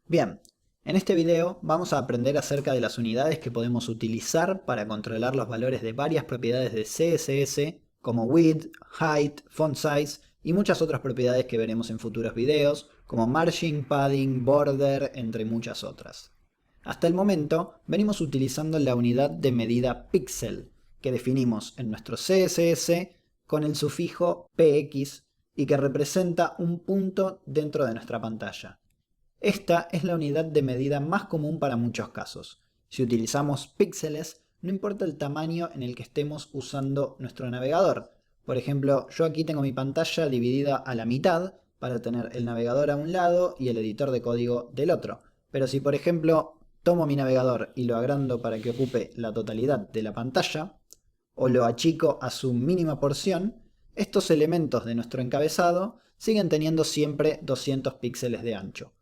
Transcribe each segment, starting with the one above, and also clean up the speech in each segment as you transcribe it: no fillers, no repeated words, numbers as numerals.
Bien, en este video vamos a aprender acerca de las unidades que podemos utilizar para controlar los valores de varias propiedades de CSS como width, height, font size y muchas otras propiedades que veremos en futuros videos como margin, padding, border, entre muchas otras. Hasta el momento venimos utilizando la unidad de medida píxel que definimos en nuestro CSS con el sufijo px y que representa un punto dentro de nuestra pantalla. Esta es la unidad de medida más común para muchos casos. Si utilizamos píxeles, no importa el tamaño en el que estemos usando nuestro navegador. Por ejemplo, yo aquí tengo mi pantalla dividida a la mitad para tener el navegador a un lado y el editor de código del otro. Pero si por ejemplo tomo mi navegador y lo agrando para que ocupe la totalidad de la pantalla, o lo achico a su mínima porción, estos elementos de nuestro encabezado siguen teniendo siempre 200 píxeles de ancho.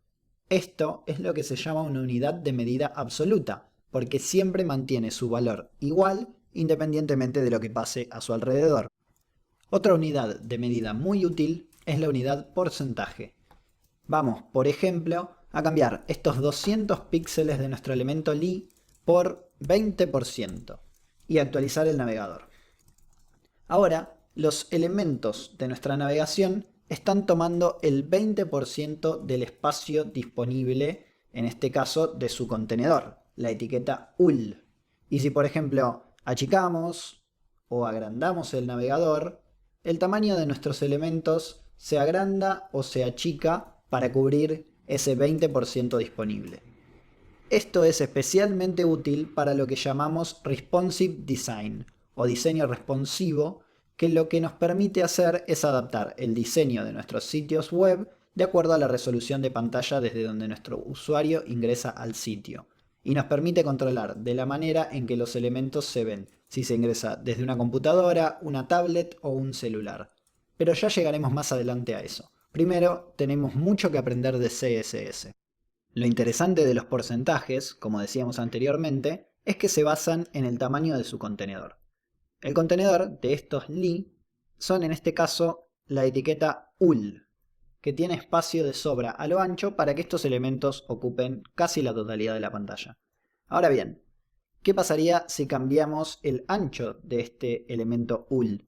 Esto es lo que se llama una unidad de medida absoluta, porque siempre mantiene su valor igual independientemente de lo que pase a su alrededor. Otra unidad de medida muy útil es la unidad porcentaje. Vamos, por ejemplo, a cambiar estos 200 píxeles de nuestro elemento li por 20% y actualizar el navegador. Ahora, los elementos de nuestra navegación están tomando el 20% del espacio disponible, en este caso de su contenedor, la etiqueta UL. Y si por ejemplo achicamos o agrandamos el navegador, el tamaño de nuestros elementos se agranda o se achica para cubrir ese 20% disponible. Esto es especialmente útil para lo que llamamos responsive design o diseño responsivo, que lo que nos permite hacer es adaptar el diseño de nuestros sitios web de acuerdo a la resolución de pantalla desde donde nuestro usuario ingresa al sitio. Y nos permite controlar de la manera en que los elementos se ven, si se ingresa desde una computadora, una tablet o un celular. Pero ya llegaremos más adelante a eso. Primero, tenemos mucho que aprender de CSS. Lo interesante de los porcentajes, como decíamos anteriormente, es que se basan en el tamaño de su contenedor. El contenedor de estos li son en este caso la etiqueta ul, que tiene espacio de sobra a lo ancho para que estos elementos ocupen casi la totalidad de la pantalla. Ahora bien, ¿qué pasaría si cambiamos el ancho de este elemento ul?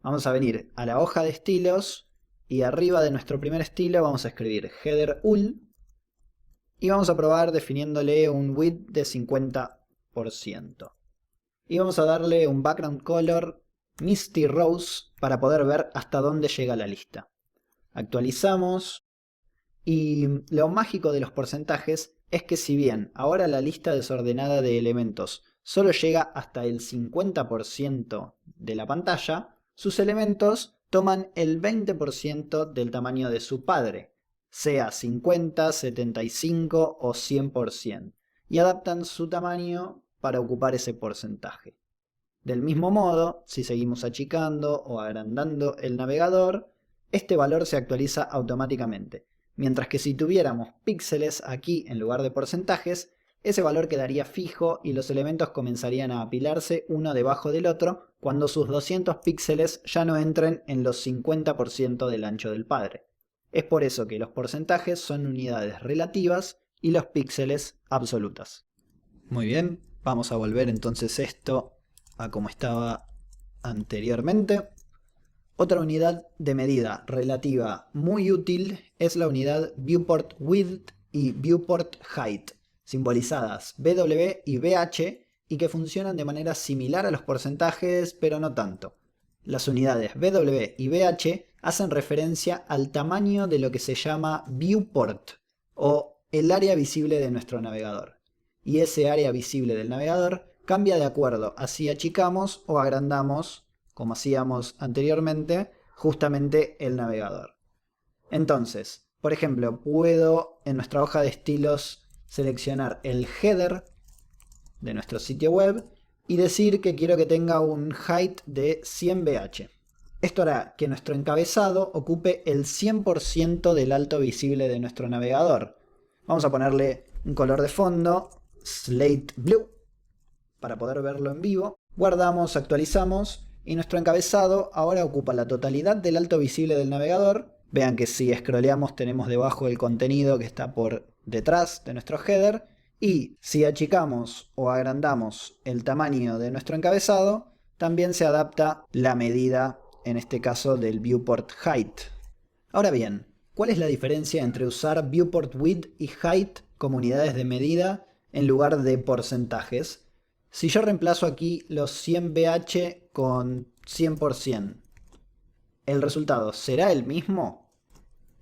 Vamos a venir a la hoja de estilos y arriba de nuestro primer estilo vamos a escribir header ul y vamos a probar definiéndole un width de 50%. Y vamos a darle un background color Misty Rose para poder ver hasta dónde llega la lista. Actualizamos y lo mágico de los porcentajes es que si bien ahora la lista desordenada de elementos solo llega hasta el 50% de la pantalla, sus elementos toman el 20% del tamaño de su padre, sea 50, 75 o 100%, y adaptan su tamaño para ocupar ese porcentaje. Del mismo modo, si seguimos achicando o agrandando el navegador, este valor se actualiza automáticamente, mientras que si tuviéramos píxeles aquí en lugar de porcentajes, ese valor quedaría fijo y los elementos comenzarían a apilarse uno debajo del otro cuando sus 200 píxeles ya no entren en los 50% del ancho del padre. Es por eso que los porcentajes son unidades relativas y los píxeles absolutas. Muy bien, vamos a volver entonces esto a como estaba anteriormente. Otra unidad de medida relativa muy útil es la unidad viewport width y viewport height, simbolizadas W y VH, y que funcionan de manera similar a los porcentajes, pero no tanto. Las unidades W y VH hacen referencia al tamaño de lo que se llama viewport, o el área visible de nuestro navegador. Y ese área visible del navegador cambia de acuerdo a si achicamos o agrandamos, como hacíamos anteriormente, justamente el navegador. Entonces, por ejemplo, puedo en nuestra hoja de estilos seleccionar el header de nuestro sitio web y decir que quiero que tenga un height de 100 VH. Esto hará que nuestro encabezado ocupe el 100% del alto visible de nuestro navegador. Vamos a ponerle un color de fondo, slate blue, para poder verlo en vivo. Guardamos, actualizamos y nuestro encabezado ahora ocupa la totalidad del alto visible del navegador. Vean que si scrolleamos tenemos debajo el contenido que está por detrás de nuestro header, y si achicamos o agrandamos el tamaño de nuestro encabezado, también se adapta la medida, en este caso del viewport height. Ahora bien, ¿cuál es la diferencia entre usar viewport width y height como unidades de medida en lugar de porcentajes? Si yo reemplazo aquí los 100 bh con 100%, ¿el resultado será el mismo?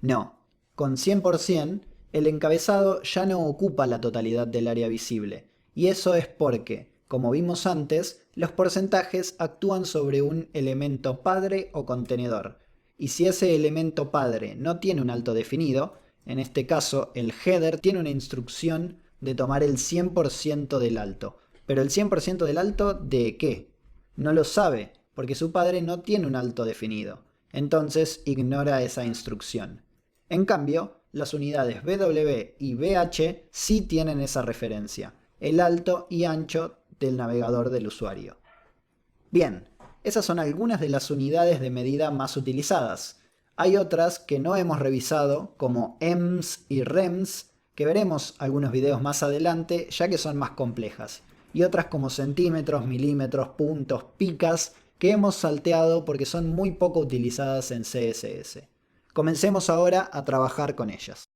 No. Con 100%, el encabezado ya no ocupa la totalidad del área visible. Y eso es porque, como vimos antes, los porcentajes actúan sobre un elemento padre o contenedor. Y si ese elemento padre no tiene un alto definido, en este caso el header tiene una instrucción de tomar el 100% del alto. Pero el 100% del alto ¿de qué? No lo sabe, porque su padre no tiene un alto definido. Entonces ignora esa instrucción. En cambio, las unidades BW y BH sí tienen esa referencia, el alto y ancho del navegador del usuario. Bien, esas son algunas de las unidades de medida más utilizadas. Hay otras que no hemos revisado, como EMS y REMS, que veremos algunos videos más adelante, ya que son más complejas. Y otras como centímetros, milímetros, puntos, picas, que hemos salteado porque son muy poco utilizadas en CSS. Comencemos ahora a trabajar con ellas.